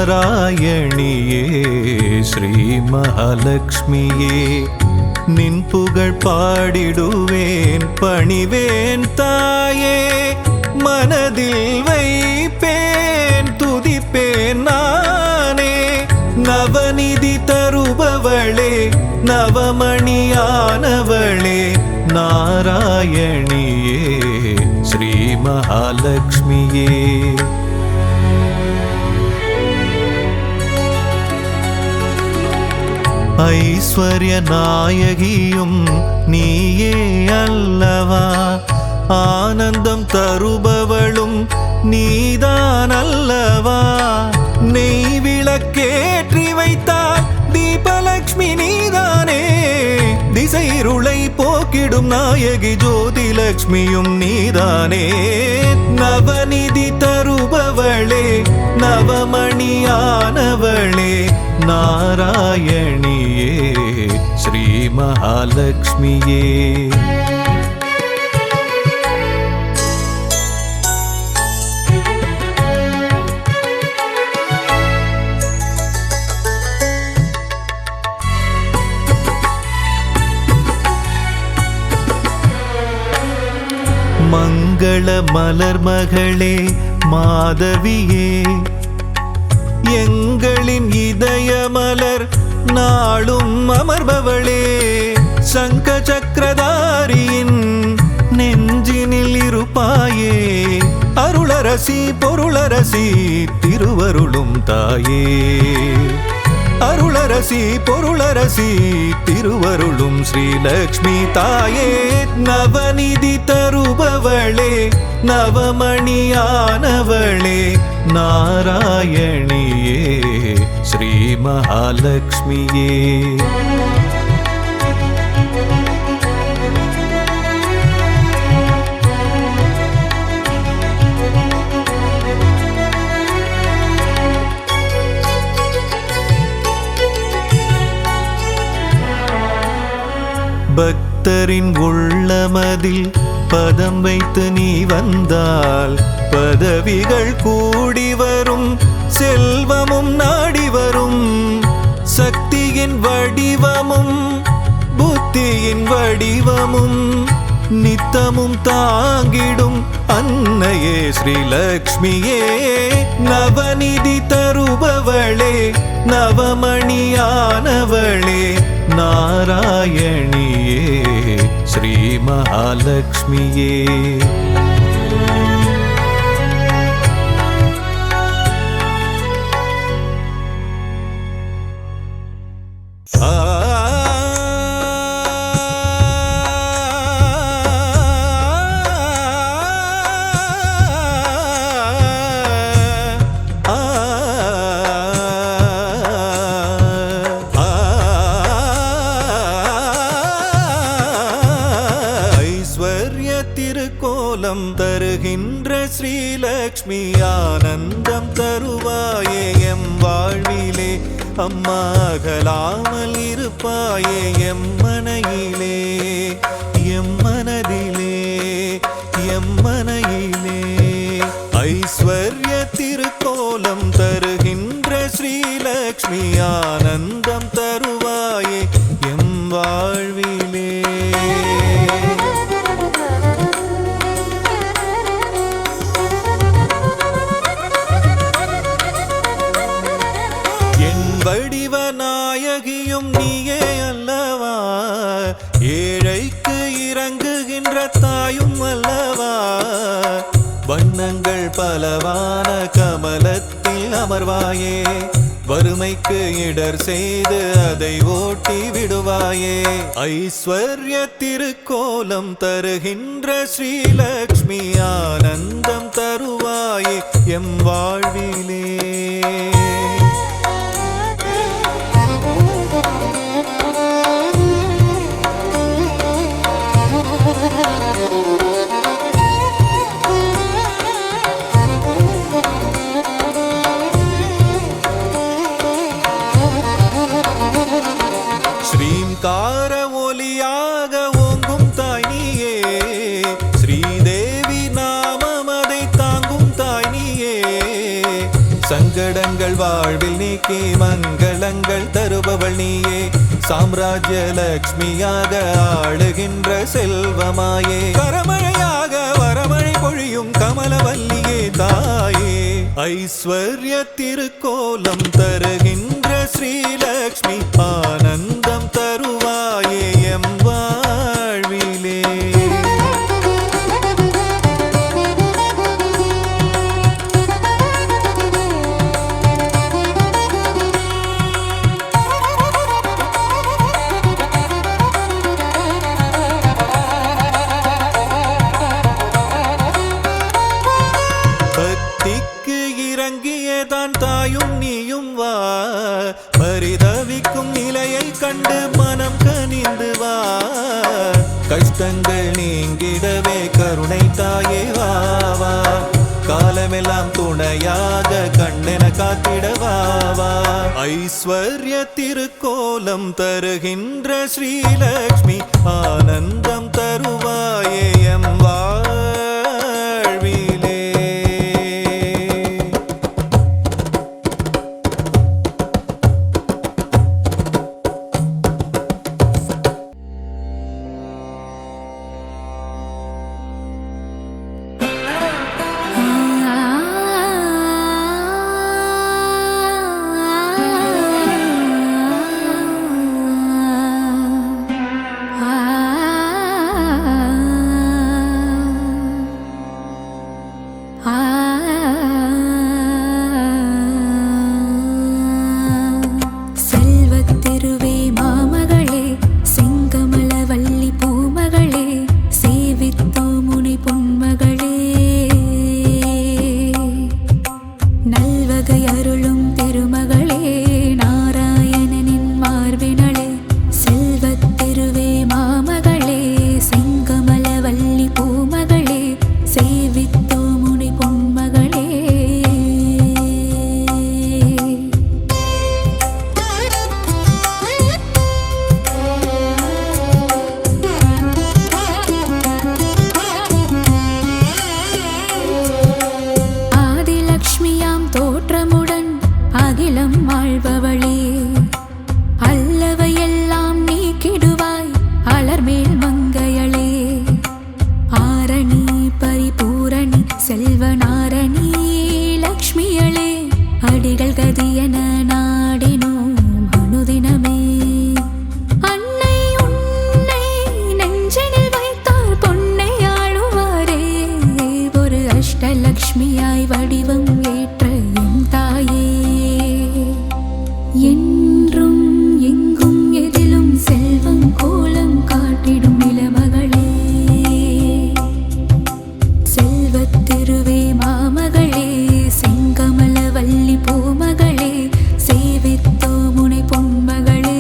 நாராயணியே ஸ்ரீ மகாலட்சுமியே நின் புகழ் பாடிடுவேன் பணிவேன் தாயே மனதில் வைப்பேன் துதிப்பேன் நானே நவநிதி தருபவளே நவமணியானவளே நாராயணியே ஸ்ரீ மகாலட்சுமியே ஐஸ்வர்ய நாயகியும் நீயே அல்லவா ஆனந்தம் தருபவளும் நீதான் அல்லவா நெய் விளக்கேற்றி வைத்தால் தீபலட்சுமி நீதானே திசைருளை போக்கிடும் நாயகி ஜோதி லட்சுமியும் நீதானே நவநிதி தருபவளே நவமணியானவளே நாராயணியே ஸ்ரீ மகாலட்சுமியே மங்கள மலர் மகளே மாதவியே எங்களின் இதய மலர் நாளும் அமர்பவளே சங்க சக்கரதாரியின் நெஞ்சினில் இருப்பாயே அருளரசி பொருளரசி திருவருளும் தாயே அருளரசி பொருளரசி திருவருளும் ஸ்ரீலக்ஷ்மி தாயே நவநிதி தருபவளே நவமணியானவளே நாராயணியே ஸ்ரீ மகாலட்சுமியே பக்தரின் உள்ளமதில் பதம் வைத்து நீ வந்தால் பதவிகள் கூடி வரும் செல்வமும் நாடி வரும் சக்தியின் வடிவமும் புத்தியின் வடிவமும் நித்தமும் தாங்கிடும் அன்னையே ஸ்ரீலக்ஷ்மியே நவநிதி தருபவளே நவமணியானவளே நாராயணியே ஸ்ரீ மகாலட்சுமியே திருக்கோலம் தருகின்ற ஸ்ரீலக்ஷ்மி ஆனந்தம் தருவாயே எம் வாழ்விலே அம்மா அகலாமல் இருப்பாயே எம் மனையிலே எம் மனதிலே எம் மனையிலே ஐஸ்வர்ய திருக்கோலம் தருகின்ற ஸ்ரீலக்ஷ்மி ஆனந்தம் தருவாயே எம் வாழ்விலே வடிவநாயகியும் நீயே அல்லவா ஏழைக்கு இறங்குகின்ற தாயும் அல்லவா வண்ணங்கள் பலவான கமலத்தில் அமர்வாயே வறுமைக்கு இடர் செய்து அதை ஓட்டி விடுவாயே ஐஸ்வர்ய திருக்கோலம் தருகின்ற ஸ்ரீலக்ஷ்மி ஆனந்தம் தருவாயே எம் வாழ்விலே ஸ்ரீங்கார ஒலியாக ஓங்கும் தாய் நீயே ஸ்ரீதேவி நாமம் அதை தாங்கும் தாய் நீயே சங்கடங்கள் வாழ்வில் நீக்கி மங்களங்கள் தருபவள் நீயே சாம்ராஜ்ய லக்ஷ்மியாக ஆளுகின்ற செல்வமாயே கரமழையாக வரமழை பொழியும் கமலவல்லியே தாயே ஐஸ்வர்ய திருக்கோலம் தருகின்ற ஸ்ரீலக்ஷ்மி ஆனந்தம் தருவாயே எம் வாழ்விலே இறங்கியதான் தாயும் நீயும் வா பரிதவிக்கும் நிலையை கண்டு மனம் கனிந்து வா கஷ்டங்கள் நீங்கிடவே கருணை தாயே வா வா காலமெல்லாம் துணையாக கண்ணென காத்திடவா வா ஐஸ்வர்ய திருக்கோலம் தருகின்ற ஸ்ரீலக்ஷ்மி ஆனந்தம் தருவாயே எம் வாழ்விலே லக்ஷ்மியாய் வடிவம் ஏற்ற என் தாயே என்றும் எங்கும் எதிலும் செல்வம் கோலம் காட்டிடும் நிலமகளே செல்வத்திருவே மாமகளே செங்கமல வள்ளி பூமகளே சேவித்தோ முனை பொன்மகளே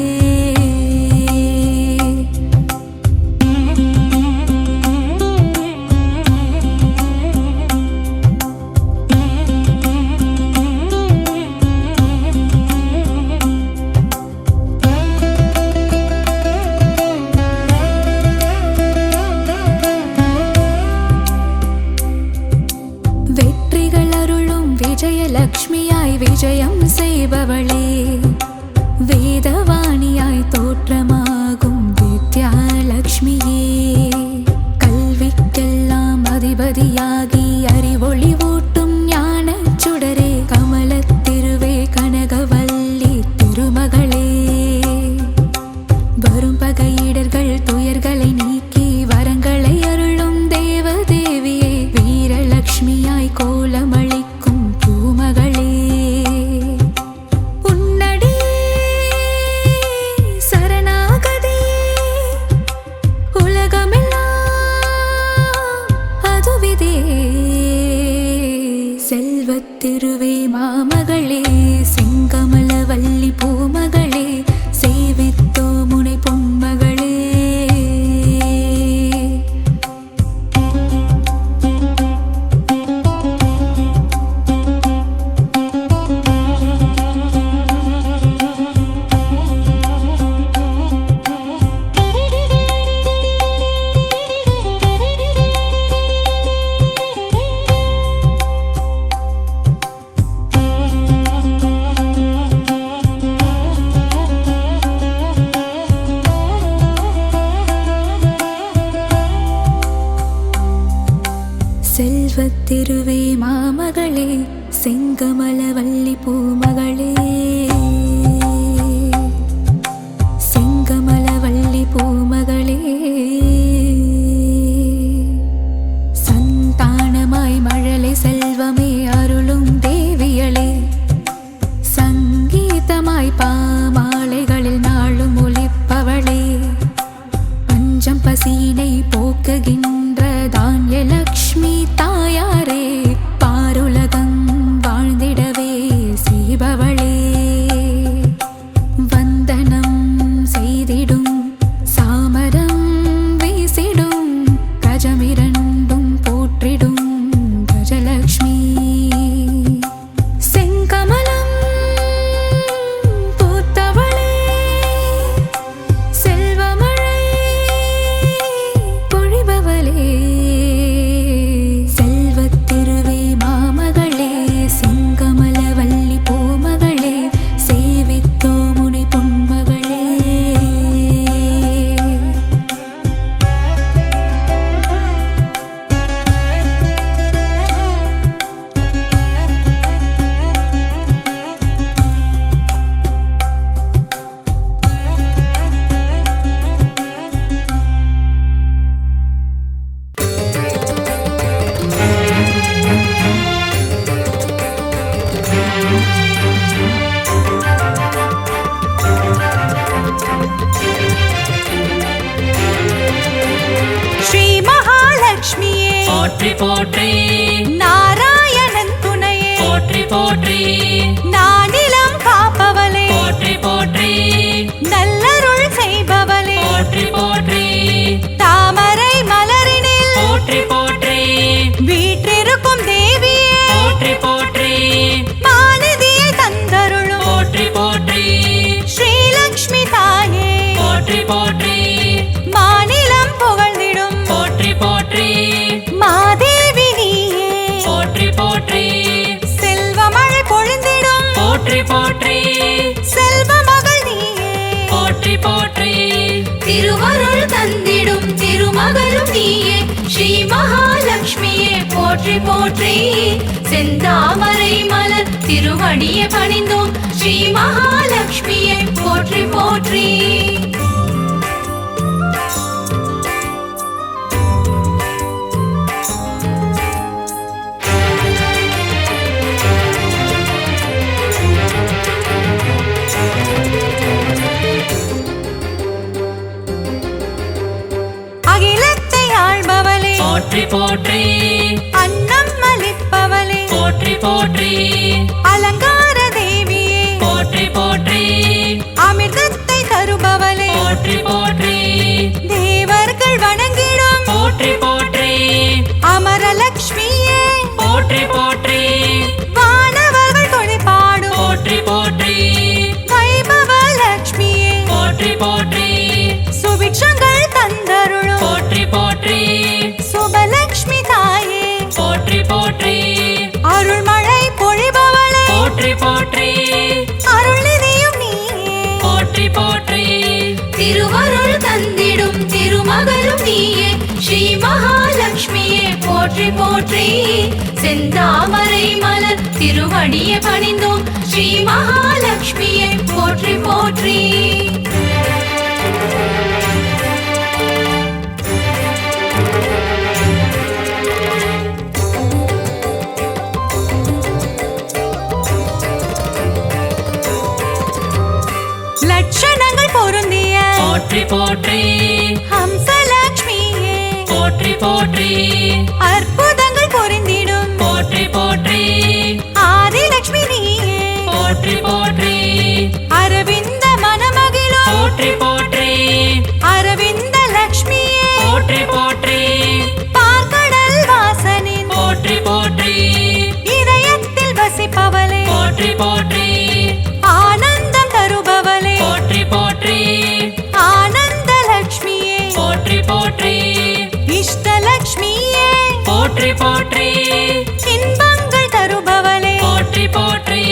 போற்றி நாராயணன் துணையே போற்றி போற்றி நானிலம் காப்பவளே போற்றி போற்றி நல்லருள் செய்பவளே போற்றி போற்றி தாமரை மலரினில் போற்றி போற்றி வீற்றிருக்கும் தேவியே போற்றி போற்றி மாநிதியை தந்தருளும் போற்றி போற்றி ஸ்ரீலக்ஷ்மி தாயே போற்றி போற்றி மாநிலம் புகழ்ந்திடும் போற்றி போற்றி மாதேவி நீயே போற்றி போற்றி செல்வமழை பொழிந்திடும் போற்றி போற்றி செல்வ மகள் நீயே போற்றி போற்றி திருவருள் தந்திடும் திருமகளும் நீயே ஸ்ரீ மகாலட்சுமியே போற்றி போற்றி செந்தாமரை மலர் திருவடியை பணிந்தோம் ஸ்ரீ மகாலட்சுமியே போற்றி போற்றி அகிலத்தை ஆள்பவளே போற்றி போற்றி அன்னம் அளிப்பவளே போற்றி போற்றி அலங்கார தேவியே போற்றி போற்றி அமிர்தத்தை தருபவளே போற்றி போற்றி தேவர்கள் வணங்கிடும் போற்றி போற்றி அமரலட்சுமியே போற்றி போற்றி வானவர்கள் துணை பாடும் போற்றி போற்றி வைபவ லட்சுமியே போற்றி போற்றி சுபிட்சங்கள் தந்தருளும் போற்றி போற்றி சுபலட்சுமி தாயே போற்றி போற்றி அருள்மழை பொழிபவளே போற்றி போற்றி அருள்நிதியும் நீயே போற்றி போற்றி திருவருள் தந்திடும் திருமகளும் நீயே ஸ்ரீ மகாலட்சுமியே போற்றி போற்றி செந்தாமரை மலர் திருவடியை பணிந்தோம் ஸ்ரீ மகாலட்சுமியே போற்றி போற்றி லட்சணங்கள் பொருந்திய போற்றி போற்றி ஹம்சலட்சுமியே போற்றி போற்றி அற்புதங்கள் பொருந்திடும் போற்றி போற்றி ஆதிலட்சுமி நீயே போற்றி போற்றி அரவிந்த மனமகிழும் போற்றி போற்றி அரவிந்த லட்சுமியே போற்றி போற்றி பார்க்கடல் வாசனின் போற்றி போற்றி இதயத்தில் வசிப்பவளே போற்றி போற்றி ஆனந்தம் தருபவளே போற்றி போற்றி ஆனந்த லட்சுமியே போற்றி போற்றி இஷ்டலட்சுமியே போற்றி போற்றி இன்பங்கள் தருபவளே போற்றி போற்றி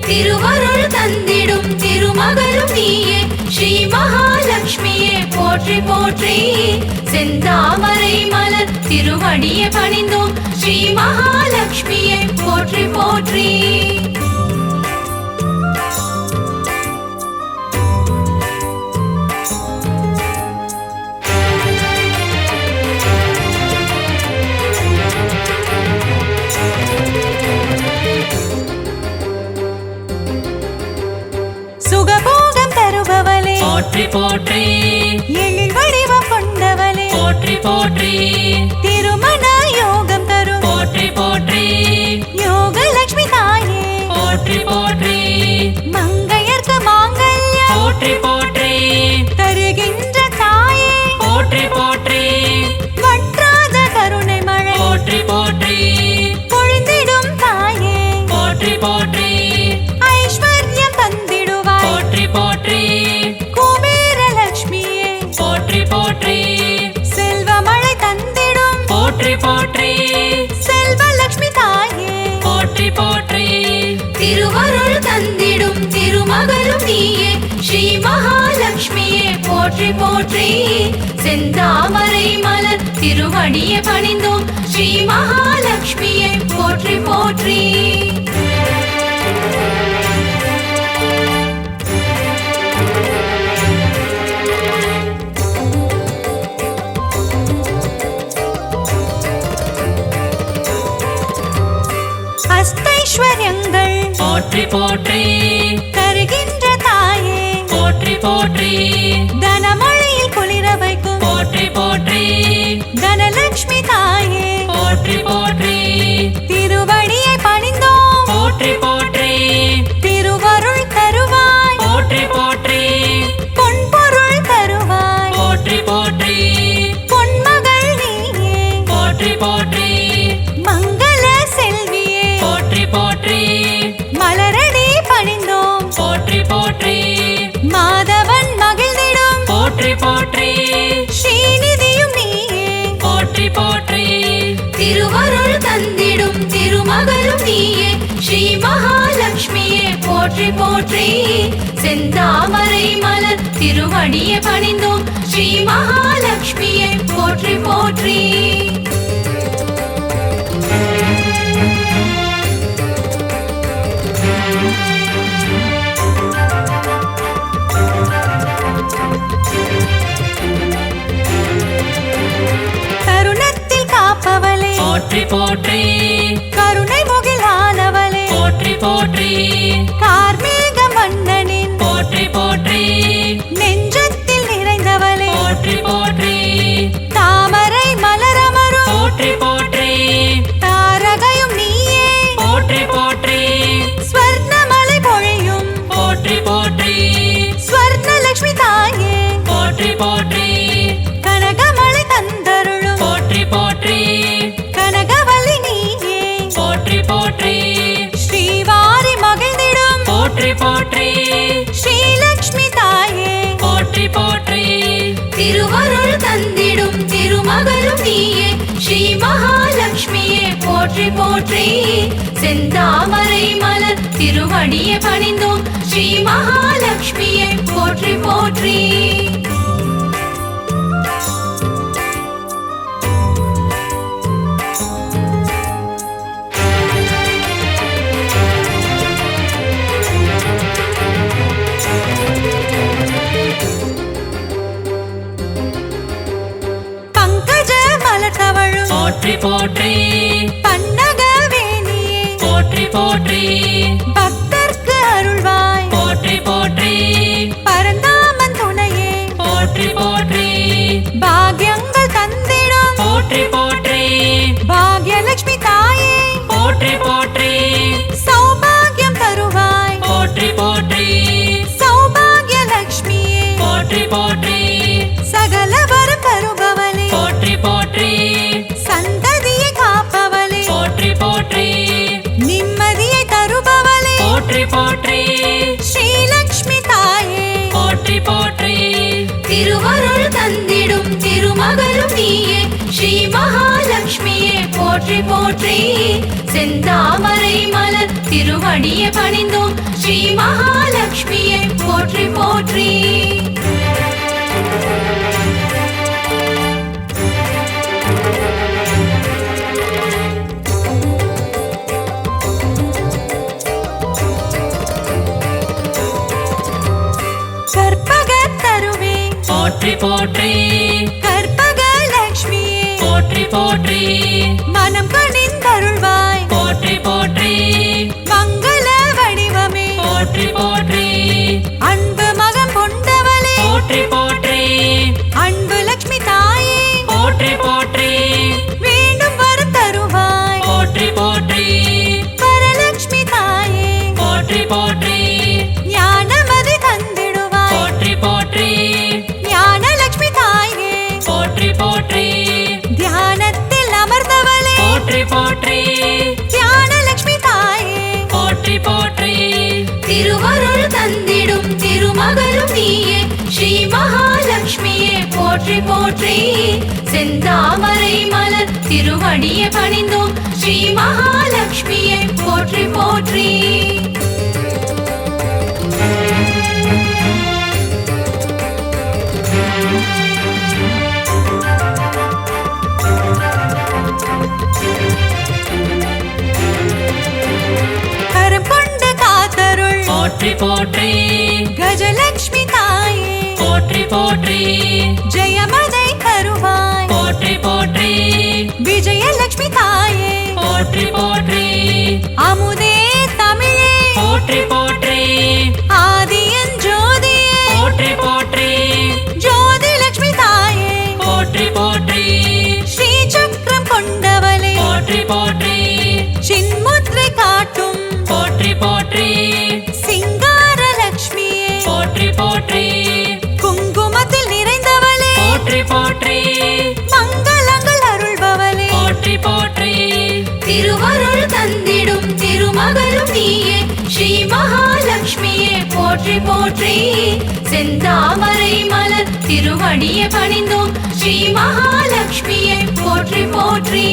திருவருள் தந்திடும் திருமகளும் நீயே ஸ்ரீ மகாலட்சுமியே போற்றி போற்றி செந்தாமரை மலர் திருவடியை பணிந்தோம் ஸ்ரீ மகாலட்சுமியே போற்றி போற்றி சுகபோகம் தருபவளே போற்றி போற்றி எழில் வடிவம் கொண்டவளே போற்றி போற்றி திருமண யோகம் தரும் போற்றி போற்றி யோகலட்சுமி தாயே போற்றி போற்றி மங்கையர்க்கு மாங்கல்யம் போற்றி போற்றி தருகின்ற தாயே போற்றி போற்றி வற்றாத கருணை மழை போற்றி போற்றி பொழிந்திடும் தாயே போற்றி போற்றி ஐஸ்வர்யம் தந்திடுவாய் போற்றி போற்றி குபேர லட்சுமியே போற்றி போற்றி செல்வமழை தந்திடும் போற்றி போற்றி செல்வலட்சுமி தாயே போற்றி போற்றி திருவருள் தந்திடும் திருமகளும் நீயே ஸ்ரீ மகாலட்சுமியே போற்றி போற்றி செந்தாமரை மலர் திருவடியை பணிந்தோம் ஸ்ரீ மகாலட்சுமியே போற்றி போற்றி அஷ்டைஸ்வர்யங்கள் போற்றி போற்றி தருகின்ற தாயே போற்றி போற்றி தனமழையில் குளிர வைக்கும் போற்றி போற்றி தனலட்சுமி தாயே போற்றி போற்றி ஸ்ரீநிதியும் நீயே போற்றி போற்றி திருவருள் தந்திடும் திருமகளும் நீயே ஸ்ரீ மகாலட்சுமியே போற்றி போற்றி செந்தாமரை மலர் திருவடியை பணிந்தோம் ஸ்ரீ மகாலட்சுமியே போற்றி போற்றி கருணத்தில் காப்பவளே போற்றி போற்றி கருணை முகிலானவளே போற்றி போற்றி கார்மேக மன்னனின் போற்றி போற்றி நெஞ்சத்தில் நிறைந்தவளே போற்றி போற்றி தாமரை மலரமரும் போற்றி போற்றி தாரகையும் நீயே போற்றி போற்றி ஸ்வர்ணமலை பொழியும் போற்றி போற்றி ஸ்வர்ணலட்சுமி தாயே போற்றி போற்றி கனகமலை தந்தருளும் போற்றி போற்றி கனகவல்லி நீயே போற்றி போற்றி ஸ்ரீவாரி மகிழ்ந்திடும் போற்றி போற்றி ஸ்ரீலக்ஷ்மி தாயே போற்றி போற்றி திருவருள் தந்திடும் திருமகளும் நீயே ஸ்ரீ மகாலட்சுமியே போற்றி போற்றி செந்தாமரை மலர் திருவடியை பணிந்தோம் ஸ்ரீ மகாலட்சுமியே போற்றி போற்றி பங்கஜ மலர் தவழும் போற்றி போற்றி பன்னகவேணியே போற்றி போற்றி பக்தர்க்கு அருள்வாய் போற்றி போற்றி பரந்தாமன் துணையே போற்றி போற்றி பாக்யங்கள் தந்திடும் போற்றி போற்றி பாக்யலட்சுமி தாயே போற்றி போற்றி சௌபாகியம் தருவாய் போற்றி போற்றி சௌபாகியலட்சுமியே போற்றி போற்றி சகல வரம் தருபவளே போற்றி போற்றி சந்ததியை காப்பவளே போற்றி போற்றி நிம்மதியை தருபவளே போற்றி போற்றி ஸ்ரீலக்ஷ்மி தாயே போற்றி போற்றி திருவருள் தந்திடும் திருமகளும் நீயே ஸ்ரீ மகாலட்சுமியே போற்றி போற்றி செந்தாமரை மலர் திருவடியை பணிந்தோம் ஸ்ரீ மகாலட்சுமியே போற்றி போற்றி கற்பகத் தருவே போற்றி போற்றி கற்பகலட்சுமியே போற்றி போற்றி மனம் கனிந்தருள்வாய் போற்றி போற்றி மங்கள வடிவமே போற்றி போற்றி அன்பு மகம் கொண்டவளே போற்றி போற்றி அன்பு லட்சுமி தாயே போற்றி போற்றி வேண்டும் வரம் தருவாய் போற்றி போற்றி வரலட்சுமி தாயே போற்றி போற்றி ஞானமதி தந்திடுவாய் போற்றி போற்றி ஞானலட்சுமி தாயே போற்றி போற்றி தியானத்தில் அமர்ந்தவளே போற்றி போற்றி ஞானலட்சுமி தாயே போற்றி போற்றி திருவருள் தந்திடும் திருமகளும் நீயே ஸ்ரீ மகாலட்சுமியே போற்றி போற்றி செந்தாமரை மலர் திருவடியை பணிந்தோம் ஸ்ரீ மகாலட்சுமியே போற்றி போற்றி கரம் கொண்டு காத்தருள் போற்றி போற்றி கஜலட்சுமி தாயே போற்றி போற்றி ஜெயமதை தருவாய் போற்றி போற்றி விஜயலட்சுமி தாயே போற்றி போற்றி அமுதே தமிழே போற்றி போற்றி ஆதியன் ஜோதியே போற்றி போற்றி ஜோதி லட்சுமி தாயே போற்றி போற்றி ஸ்ரீ சக்கரம் கொண்டவளே போற்றி போற்றி சின்முத்ரை காட்டும் போற்றி போற்றி சிங்கார லட்சுமியே போற்றி போற்றி குங்குமத்தில் நிறைந்தவளே போற்றி போற்றி மங்களங்கள் அருள்பவளே போற்றி போற்றி திருவருள் தந்திடும் திருமகளும் நீயே ஸ்ரீ மகாலட்சுமியே போற்றி போற்றி செந்தாமரை மலர் திருவடியை பணிந்தோம் ஸ்ரீ மகாலட்சுமியை போற்றி போற்றி.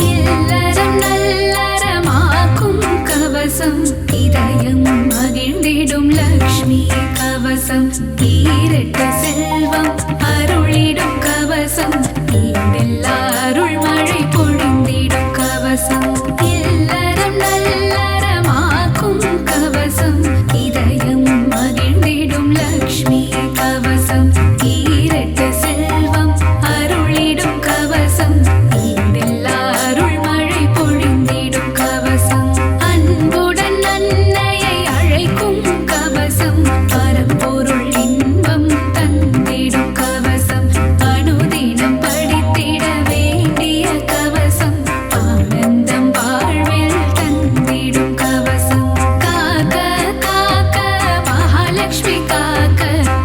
இல்லறம் நல்லறமாக்கும் கவசம் இதயம் மகிழ்ந்திடும் லக்ஷ்மி கவசம் ஈரட்டு செல்வம் அருளிடும் கவசம் ஈடெல்லா அருள் மழை பொழிந்திடும் கவசம். இல்லறம் நல்லறமாக்கும் கவசம் இதயம் மகிழ்ந்திடும் லக்ஷ்மி கவசம் ஈரட்டு செல்வம் அருளிடும் கவசம் ஈடெல்லா அருள் மழை பொழிந்திடும் கவசம். அன்புடன் அன்னையை அழைக்கும் கவசம் பரம்பொருள் இன்பம் தந்திடும் கவசம் அனுதினம் படித்திட வேண்டிய கவசம் ஆனந்தம் வாழ்வில் தந்திடும் கவசம். காக்க காக்க மகாலட்சுமி காக்க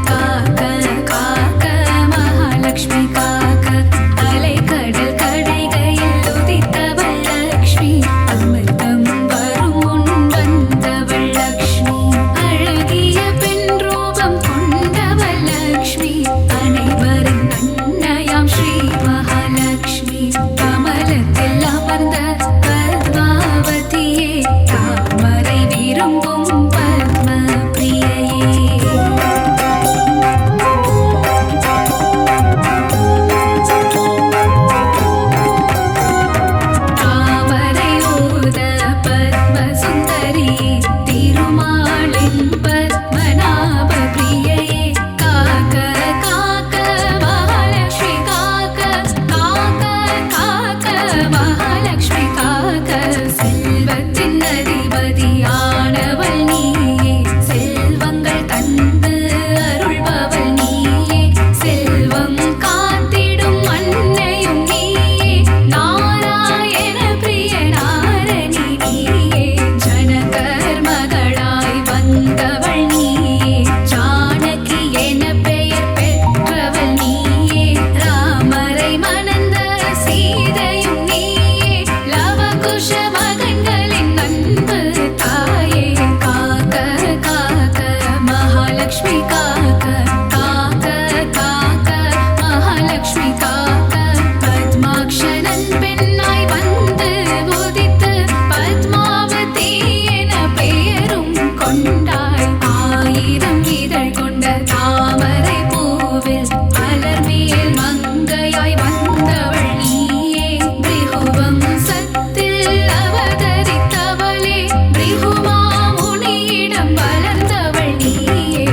காக்க காக்க மகாலட்சுமி காக்க அலைக்கடல் கடைகையில் உதித்தவள் லக்ஷ்மி அமிர்தம் வரும் முன் வந்தவள் லக்ஷ்மி அழகிய பெண் ரூபம் கொண்டவள் லக்ஷ்மி அனைவரின் அன்னையாம் ஸ்ரீ மகாலட்சுமி கமலத்தில் அமர்ந்த பத்மாவதியே தாமரை விரும்பும் பத்ம பிரியையே. தாமரை ஊத பத்ம சுந்தரி திருமாலின் பத்மநாப பிரியையே காக்க காக்க மகாலட்சுமி காக்க காக்க காக்க மகாலட்சுமி காக்க செல்வத்தின் அதிபதியானவள் நீயே செல்வங்கள் தந்து அருள்பவள் நீயே செல்வம் காத்திடும் அன்னையும் நீயே நாராயண பிரிய நாரணி நீயே ஜனகர் மகளாய் வந்தவள் நீயே ஜானகி என பெயர் பெற்றவள் நீயே ராமரை மணந்த சீதையும் நீயே லவகுஷ மகன்களின் அன்பு தாயே காக்க காக்க மகாலட்சுமி காக்க காக்க காக்க மகாலட்சுமி காக்க பத்மாக்ஷரன் பெண்ணாய் வந்து உதித்து பத்மாவதி என பெயரும் கொண்டாய் ஆயிரம் இதழ் கொண்ட தாமரை பூவில் மலர்மேல் மங்கையாய் வந்தவள் நீயே பிருகுவம் சத்தில் அவதரித்தவளே பிருகுமா முனியிடம் வளர்ந்தவள் நீயே.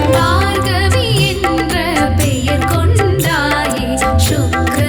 பார்கவி என்ற பெயர் கொண்டாயே சுக்ர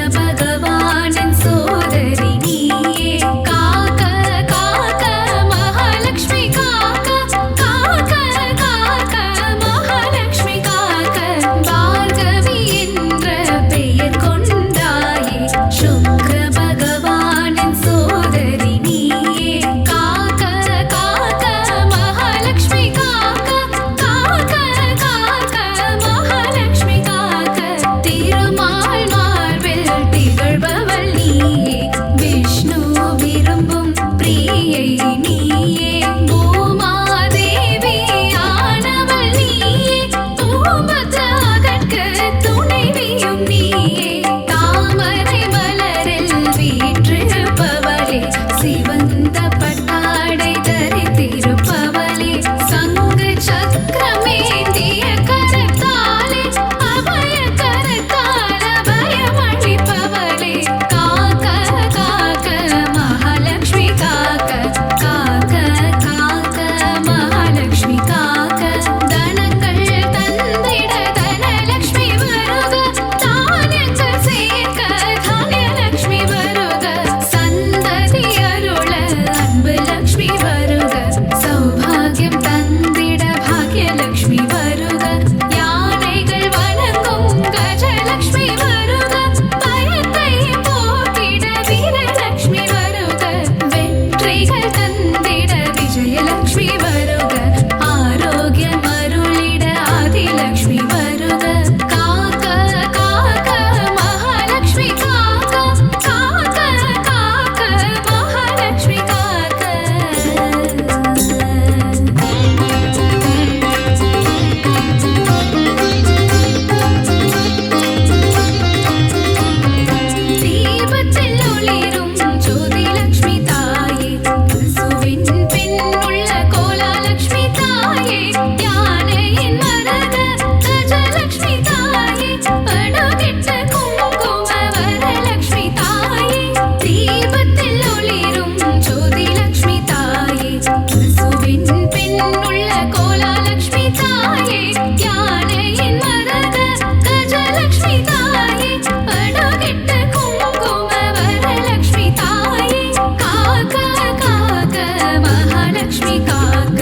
படகெட்ட குங்கும வரலக்ஷ்மி தாயே தீபத்தில் ஒளிரும் ஜோதி லக்ஷ்மி தாயே பசுவின் பின்னுள்ள கோலாலக்ஷ்மி தாயே யானையின் மரத கஜலக்ஷ்மி தாயே படகெட்ட குங்கும வரலக்ஷ்மி தாயே காக்க காக்க மகாலக்ஷ்மி காக்க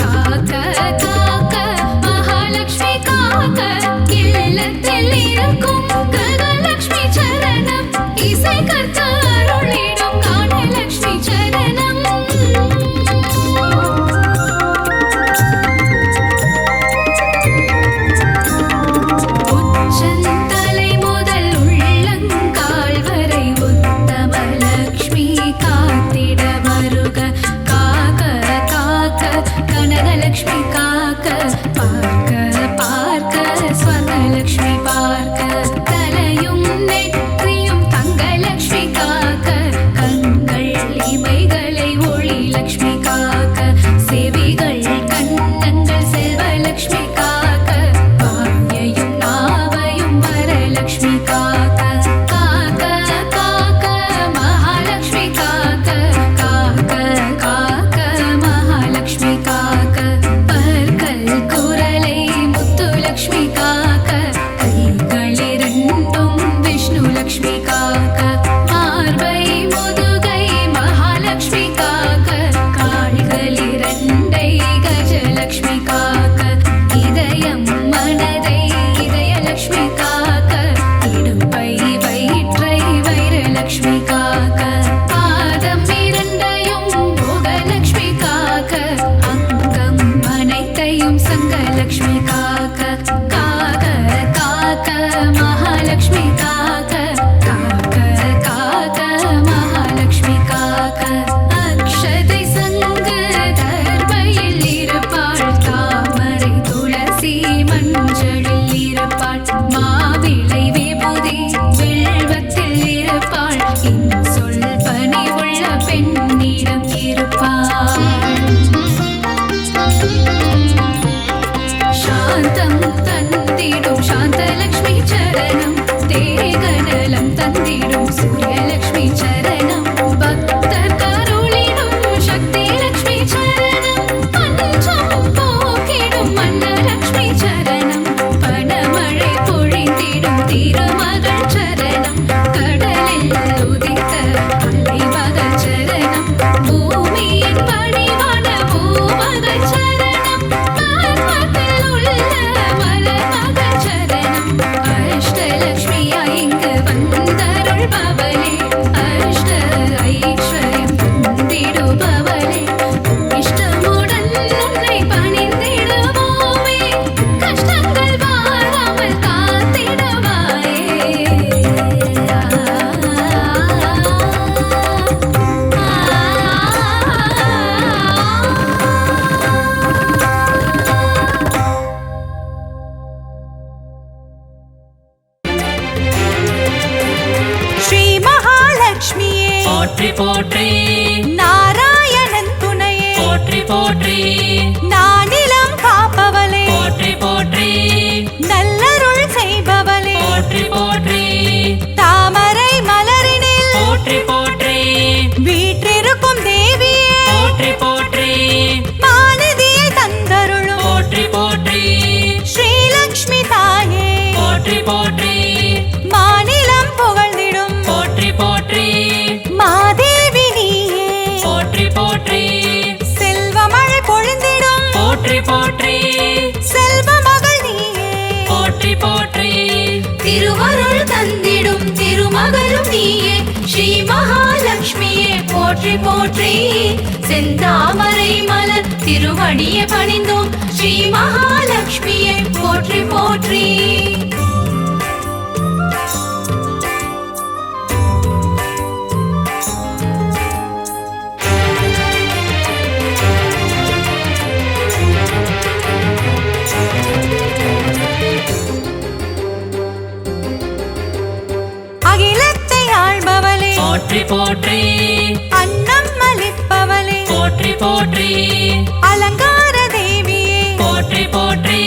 காக்க காக்க மகாலக்ஷ்மி காக்க இல்லத்தில் இருக்கும் கனலக்ஷ்மி சரணம் இசை கற்க அருளிடும் காணலக்ஷ்மி சரணம் உச்சந்தலை முதல் உள்ளங்கால் வரை உத்தமலக்ஷ்மி காத்திட வருக காக்க காக்க கனகலக்ஷ்மி காக்க பார்க்க பார்க்க ஸ்வர்ணலக்ஷ்மி பார்க்க தலையும் நெற்றியும் தங்கலக்ஷ்மி காக்க கண்கள் இமைகளை ஒளி லக்ஷ்மி காக்க செவிகள் கண்ணங்கள் செல்வலக்ஷ்மி காக்க வாயையும் நாவையும் வரலக்ஷ்மி காக்க காக்க காக்க மகாலக்ஷ்மி காக்க காக்க காக்க மகாலக்ஷ்மி காக்க பற்கள் குரலை முத்துலக்ஷ்மி காக்க கைகளிரண்டும் விஷ்ணு லக்ஷ்மி காக்க மார்பை முதுகை மகாலக்ஷ்மி காக்க கால்களிரண்டை கஜலக்ஷ்மி காக்க இதயம் மனதை இதயலக்ஷ்மி காக்க இடுப்பை வயிற்றை வைரலக்ஷ்மி காக்க பாதம் இரண்டையும் போகலக்ஷ்மி காக்க அங்கம் அனைத்தையும் சங்கலக்ஷ்மி காக்க காக்க காக்க மகாலக்ஷ்மி காக்க காக்க காக்க மகாலக்ஷ்மி காக்க அக்ஷதை சங்கு தர்பையில் இருப்பாள் தாமரை துளசி மஞ்சளில் இருப்பாள் மாவிளை விபூதி வில்வத்தில் இருப்பாள் சொல் பணிவுள்ள பெண்ணிடம் இருப்பாள் சாந்தம் தந்திடும் சாந்தலக்ஷ்மி சரணம் தேகநலம் தந்திடும் சூரியலக்ஷ்மி சரணம் பக்தர் கருளிடும் சக்தி லக்ஷ்மி சரணம் பஞ்சம் போக்கிடும் மன்னலக்ஷ்மி சரணம் பணமழை பொழிந்திடும் திருமகள் சரணம் கடலில் உதித்த அலைமகள் சரணம் பூமியின் பணிவான பூமகள் சரணம் பத்மத்தில் உள்ள மலர்மகள் சரணம் அஷ்டலக்ஷ்மியா இங்கு வந்தருள்பவளே அஷ்ட ஐஸ்வர்யம் தந்திடுபவளே இஷ்டமுடன் உன்னை பணிந்திடுவோமே கஷ்டங்கள் வாராமல் காத்திடுவாயே ஸ்ரீ மகாலட்சுமியே போற்றி போற்றி நாராயணன் துணையே போற்றி போற்றி நானிலம் காப்பவளே போற்றி போற்றி நல்லருள் செய்பவளே போற்றி போற்றி தாமரை மலரினில் போற்றி போற்றி வீற்றிருக்கும் தேவியே போற்றி போற்றி மாநிதியை தந்தருளும் போற்றி போற்றி ஸ்ரீலக்ஷ்மி தாயே போற்றி போற்றி மாநிலம் புகழ்ந்திடும் போற்றி போற்றி மாதேவி நீயே போற்றி போற்றி செல்வமழை பொழிந்திடும் போற்றி போற்றி செல்வ மகள் நீயே போற்றி போற்றி திருவருள் தந்திடும் திருமகளும் நீயே ஸ்ரீ மகாலட்சுமியே போற்றி போற்றி செந்தாமரை மலர் திருவடியை பணிந்தோம் ஸ்ரீ மகாலட்சுமியே போற்றி போற்றி போற்றி போற்றி அன்னம் அளிப்பவளே போற்றி போற்றி அலங்கார தேவியே போற்றி போற்றி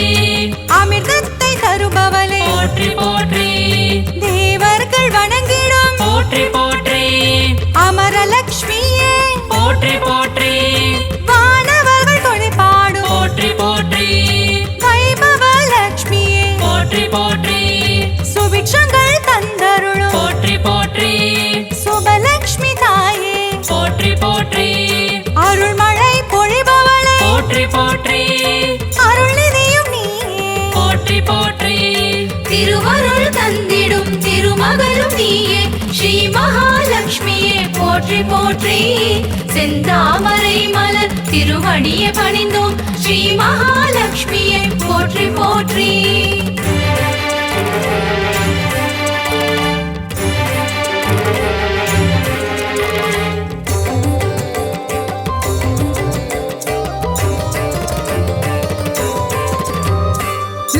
அமிர்தத்தை தருபவளே போற்றி போற்றி போற்றி அருள்நிதியும் நீயே போற்றி போற்றி திருவருள் தந்திடும் திருமகளும் நீயே ஸ்ரீ மகாலட்சுமியே போற்றி போற்றி செந்தாமரை மலர் திருவடியை பணிந்தோம் ஸ்ரீ மகாலட்சுமியே போற்றி போற்றி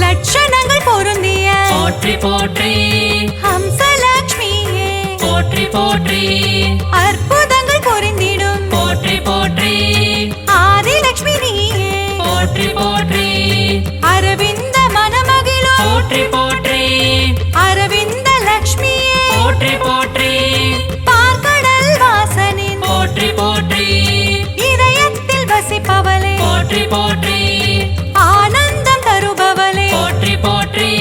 லட்சணங்கள் பொருந்திய போற்றி போற்றி ஹம்சலட்சுமியே போற்றி போற்றி அற்புதங்கள் புரிந்திடும் போற்றி போற்றி ஆதிலட்சுமி நீயே போற்றி போற்றி அரவிந்த மனமகிழும் போற்றி போற்றி அரவிந்த லட்சுமியே போற்றி போற்றி பார்க்கடல் வாசனின் போற்றி போற்றி இதயத்தில் வசிப்பவளே போற்றி போற்றி ஆனந்தம் தருபவளே போற்றி போற்றி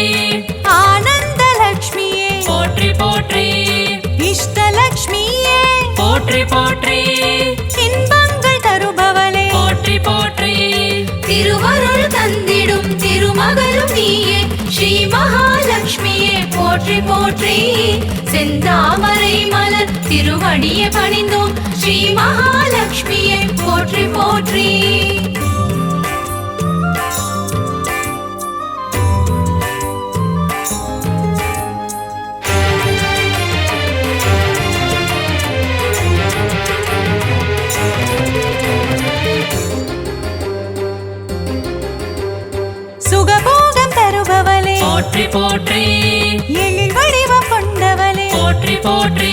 ஆனந்த லட்சுமியே போற்றி போற்றி இஷ்டலட்சுமியே போற்றி போற்றி இன்பங்கள் தருபவளே போற்றி போற்றி திருவருள் தந்திடும் திருமகளும் நீயே ஸ்ரீ மகாலட்சுமியே போற்றி போற்றி செந்தாமரை மலர் திருவடியை பணிந்தோம் ஸ்ரீ மகாலட்சுமியே போற்றி போற்றி சுகபோகம் தருபவளே போற்றி போற்றி எழில் வடிவம் கொண்டவளே போற்றி போற்றி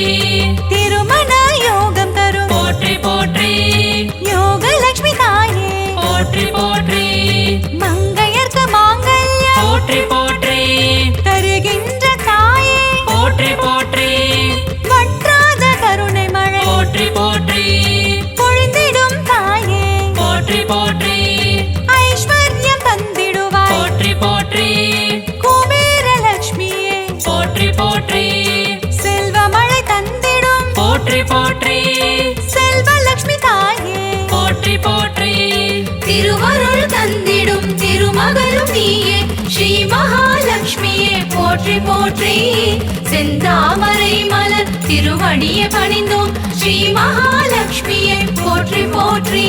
திருமண யோகம் தரும் போற்றி போற்றி யோகலட்சுமி தாயே போற்றி போற்றி மங்கையர்க்கு மாங்கல்யம் போற்றி போற்றி தருகின்ற தாயே போற்றி போற்றி வற்றாத கருணை மழை போற்றி போற்றி பொழிந்திடும் தாயே போற்றி போற்றி ஐஸ்வர்யம் தந்திடுவாய் போற்றி போற்றி குபேர லட்சுமியே போற்றி போற்றி செல்வமழை தந்திடும் போற்றி போற்றி செல்வலட்சுமி தாயே போற்றி போற்றி திருவருள் தந்திடும் திருமகளும் நீயே ஸ்ரீ மகாலட்சுமியே போற்றி போற்றி செந்தாமரை மலர் திருவடியை பணிந்தோம் ஸ்ரீ மகாலட்சுமியே போற்றி போற்றி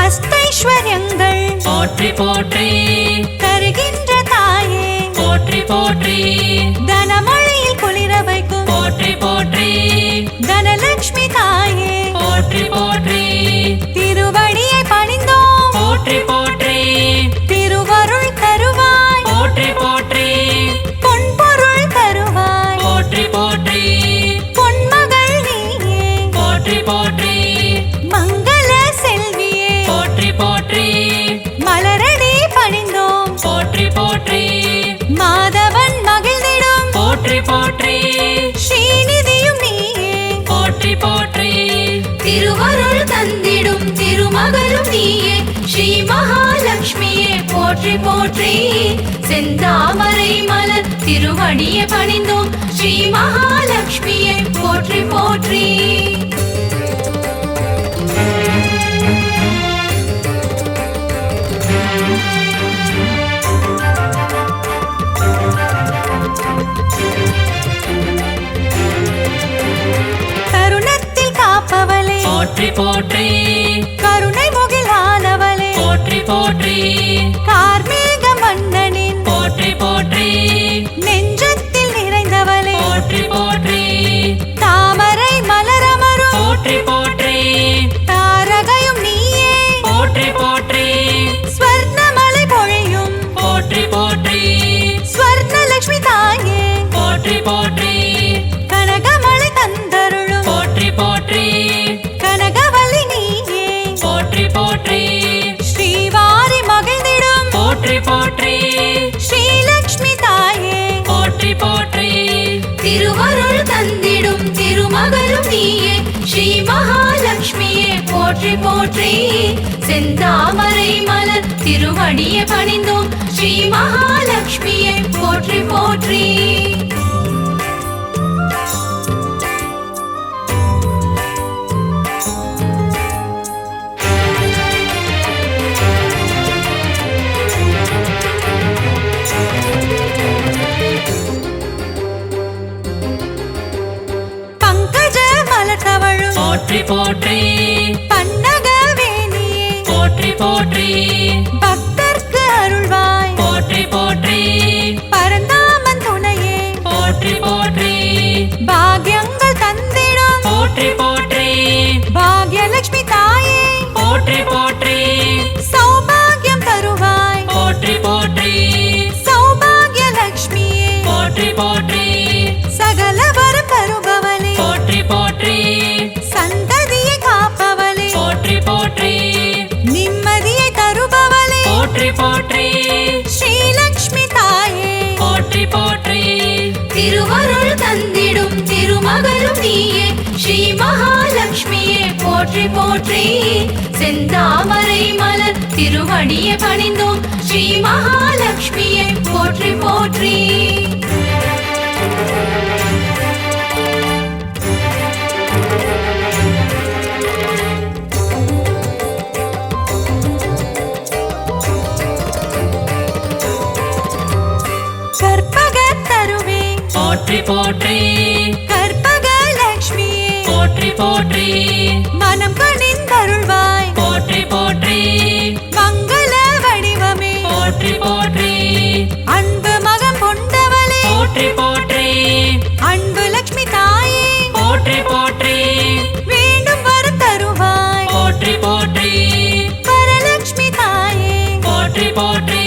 அஷ்டைஸ்வர்யங்கள் போற்றி போற்றி தருகின்ற தாயே போற்றி போற்றி தனமழையில் குளிர வைக்கும் போற்றி போற்றி தனலட்சுமி தாயே போற்றி போற்றி திருவடியை பணிந்தோம் போற்றி போற்றி திருவருள் தருவாய் போற்றி போற்றி பொன்பொருள் தருவாய் போற்றி போற்றி பொன்மகள் நீயே போற்றி போற்றி மங்கள செல்வியே போற்றி போற்றி மலரடி பணிந்தோம் போற்றி போற்றி மாதவன் மகிழ்ந்திடும் போற்றி போற்றி ஸ்ரீநிதியும் நீயே போற்றி போற்றி திருவருள் தந்திடும் திருமகளும் நீயே ஸ்ரீ மகாலட்சுமியே போற்றி போற்றி செந்தாமரை மலர் திருவடியை பணிந்தோம் ஸ்ரீ மகாலட்சுமியே போற்றி போற்றி திருவருள் தந்திடும் திருமகளும் நீயே ஸ்ரீ மகாலட்சுமியே போற்றி போற்றி போற்றி போற்றி செந்தாமரை மலர் திருவடியை பணிந்தோம் ஸ்ரீ மகாலட்சுமியே போற்றி போற்றி தருணத்தில் காப்பவளே போற்றி போற்றி கருணை முகிலானவளே போற்றி போற்றி கார்மேகம் வண்ணனின் போற்றி போற்றி நெஞ்சத்தில் நிறைந்தவளே போற்றி போற்றி தாமரை மலரமரும் போற்றி போற்றி தாரகையும் நீயே போற்றி போற்றி ஸ்வர்ணமலை பொழியும் போற்றி போற்றி ஸ்வர்ணலட்சுமி தாயே போற்றி போற்றி கனகமலை தந்தருளும் போற்றி போற்றி கனகவல்லி நீயே போற்றி போற்றி ஸ்ரீவாரி மகிழ்ந்திடும் போற்றி போற்றி ஸ்ரீலக்ஷ்மி தாயே போற்றி போற்றி திருவருள் தந்திடும் திருமகளும் நீயே ஸ்ரீ மகாலட்சுமியே போற்றி போற்றி போற்றி செந்தாமரை மலர் திருவடியை பணிந்தோம் ஸ்ரீ மகாலட்சுமியை போற்றி போற்றி போற்றி போற்றி பன்னகவேணியே போற்றி போற்றி பக்தர்க்கு அருள்வாய் போற்றி போற்றி பரந்தாமன் துணையே போற்றி போற்றி பாக்யங்கள் தந்திடும் போற்றி போற்றி பாக்யலட்சுமி தாயே போற்றி போற்றி சௌபாகியம் தருவாய் போற்றி போற்றி சௌபாகியலட்சுமியே போற்றி போற்றி சகல வரம் தருபவளே போற்றி போற்றி சந்ததியை காப்பவளே போற்றி போற்றி நிம்மதியை தருபவளே போற்றி போற்றி ஸ்ரீலக்ஷ்மி தாயே போற்றி போற்றி திருவருள் தந்திடும் திருமகளும் நீயே ஸ்ரீ மகாலட்சுமியே போற்றி போற்றி செந்தாமரை மலர் திருவடியை பணிந்தோம் ஸ்ரீ மகாலட்சுமியை போற்றி போற்றி போற்றி போற்றி கற்பகலட்சுமியே போற்றி போற்றி மனம் கனிந்தருள்வாய் போற்றி போற்றி மங்கள வடிவமே போற்றி போற்றி அன்பு மகம் கொண்டவளே போற்றி போற்றி அன்பு லட்சுமி தாயே போற்றி போற்றி வேண்டும் வரம் தருவாய் போற்றி போற்றி வரலட்சுமி தாயே போற்றி போற்றி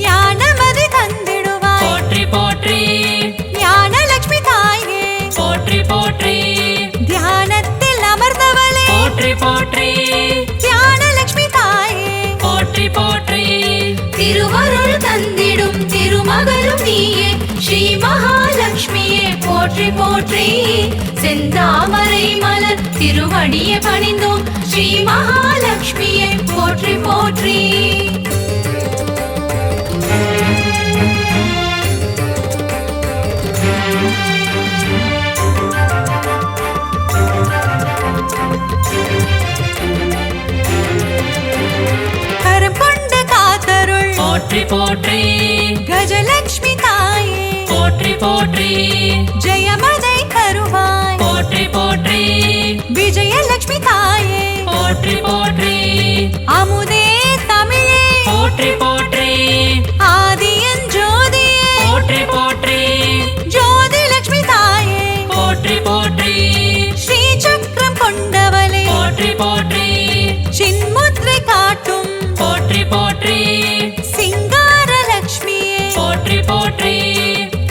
ஞானமதி தந்திடுவாய் போற்றி போற்றி ஞானலட்சுமி தாயே போற்றி போற்றி தியானத்தில் அமர்ந்தவளே போற்றி போற்றி ஞானலட்சுமி தாயே போற்றி போற்றி திருவருள் தந்திடும் திருமகளும் நீயே ஸ்ரீ மகாலட்சுமியே போற்றி போற்றி செந்தாமரை மலர் திருவடியை பணிந்தோம் ஸ்ரீ மகாலட்சுமியை போற்றி போற்றி கரம் கொண்டு காத்தருள் போற்றி போற்றி கஜலட்சுமி தாயே போற்றி போற்றி ஜெயமதை தருவாய் போற்றி போற்றி விஜயலட்சுமி தாயே போற்றி போற்றி அமுதே தமிழே போற்றி போற்றி ஆதியன் ஜோதியே போற்றி போற்றி ஜோதி லட்சுமி தாயே போற்றி போற்றி ஸ்ரீ சக்கரம் கொண்டவளே போற்றி போற்றி சின்முத்ரை காட்டும் போற்றி போற்றி சிங்கார லட்சுமியே போற்றி போற்றி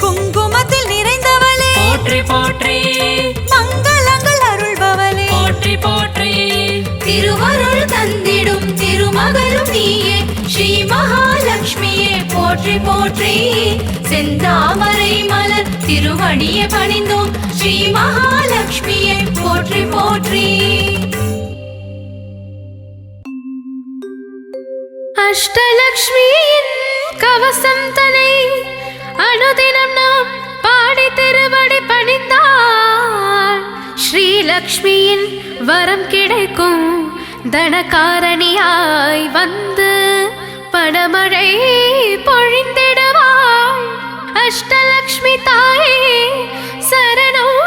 குங்குமத்தில் நிறைந்தவளே போற்றி போற்றி மங்களங்கள் அருள்பவளே போற்றி போற்றி திருவருள் தந்திடும் திருமகளும் நீயே ஸ்ரீ மகாலட்சுமியே போற்றி போற்றி செந்தாமரை மலர் திருவடியை பணிந்தோம் ஸ்ரீ மகாலட்சுமியை போற்றி போற்றி அஷ்டலக்ஷ்மியின் கவசம் தனை அனுதினம் நாம் பாடி திருவடி பணிந்தால் ஸ்ரீலக்ஷ்மியின் வரம் கிடைக்கும் தனகாரணியாய் வந்து பணமழை பொழிந்திடுவாள் அஷ்டலக்ஷ்மி தாயே சரணம்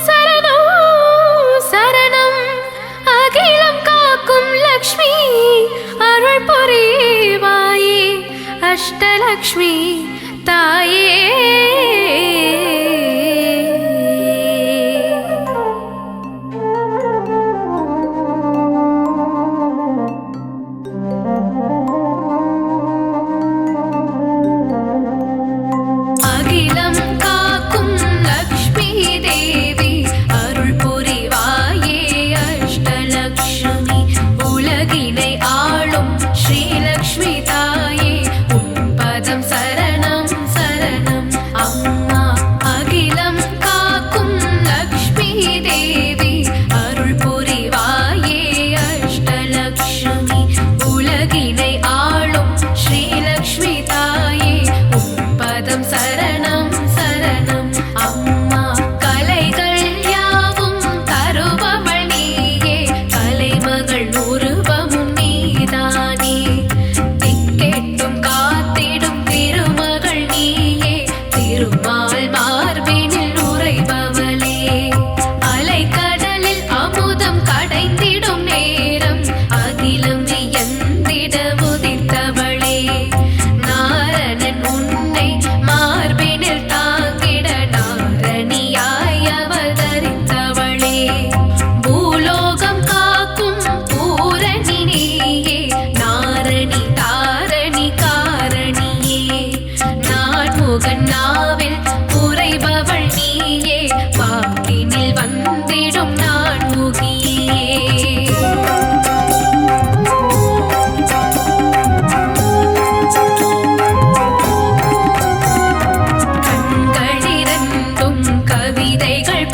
சரணம் சரணம் அகிலம் காக்கும் லக்ஷ்மி அருள் புரிவாயே அஷ்டலக்ஷ்மி தாயே அகிலம் காக்கும் லக்ஷ்மி தேவி அருள் புரிவாயே அஷ்டலக்ஷ்மி உலகினை ஆளும் ஸ்ரீலக்ஷ்மி தாயே உன் பதம் சரணம் சரணம் வாக்கினில் வந்திடும் நான்முகியே கண்களிரண்டும் கவிதைகள்